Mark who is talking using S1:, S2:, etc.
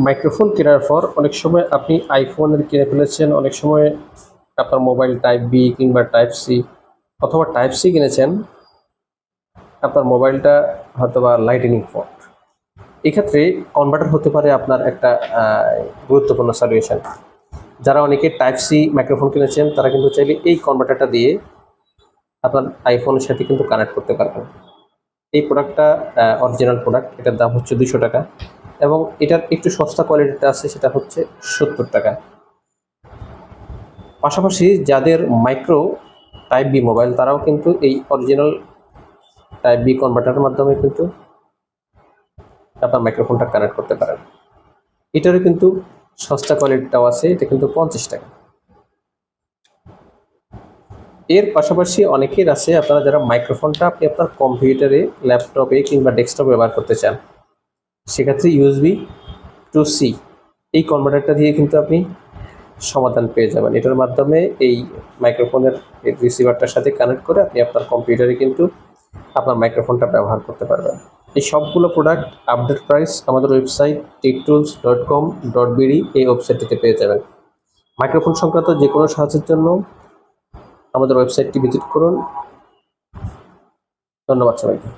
S1: Microphone কেনার পর অনেক সময় আপনি আইফোনের কিনে ফেলেছেন, অনেক সময় আপনার মোবাইল টাইপ বি কিংবা টাইপ সি অথবা টাইপ সি কিনেছেন, আপনার মোবাইলটা হয়তোবা লাইটেনিং পোর্ট। এক্ষেত্রে কনভার্টার হতে পারে আপনার একটা গুরুত্বপূর্ণ সলিউশন। যারা অনেকে টাইপ সি মাইক্রোফোন কিনেছেন তারা কিন্তু চাইলে এই কনভার্টারটা দিয়ে আপনার আইফোনের সাথে কিন্তু কানেক্ট করতে পারবেন। এই প্রোডাক্টটা অরিজিনাল প্রোডাক্ট, এটার দাম হচ্ছে 200 টাকা এবং এটার একটু সস্তা কোয়ালিটিটা আছে, সেটা হচ্ছে 70 টাকা। পাশাপাশি যাদের মাইক্রো টাইপ বি মোবাইল তারাও কিন্তু এই অরিজিনাল টাইপ বি কনভার্টারের মাধ্যমে কিন্তু আপনার মাইক্রোফোনটা কানেক্ট করতে পারেন। এটারও কিন্তু সস্তা কোয়ালিটিটাও আছে, এটা কিন্তু 50 টাকা। এর পাশাপাশি অনেকের আছে আপনারা যারা মাইক্রোফোনটা আপনি আপনার কম্পিউটারে, ল্যাপটপে কিংবা ডেস্কটপে ব্যবহার করতে চান, সেক্ষেত্রে ইউএসবি টু সি এই কনভার্টারটা দিয়ে কিন্তু আপনি সমাধান পেয়ে যাবেন। এটার মাধ্যমে এই মাইক্রোফোনের রিসিভারটার সাথে কানেক্ট করে আপনি আপনার কম্পিউটারে কিন্তু আপনার মাইক্রোফোনটা ব্যবহার করতে পারবেন। এই সবগুলো প্রোডাক্ট আপডেট প্রাইস আমাদের ওয়েবসাইট techtools.com.bd এই ওয়েবসাইটটিতে পেয়ে যাবেন। মাইক্রোফোন সংক্রান্ত যে কোনো সাহায্যের জন্য আমাদের ওয়েবসাইটটি ভিজিট করুন। ধন্যবাদ সবাইকে।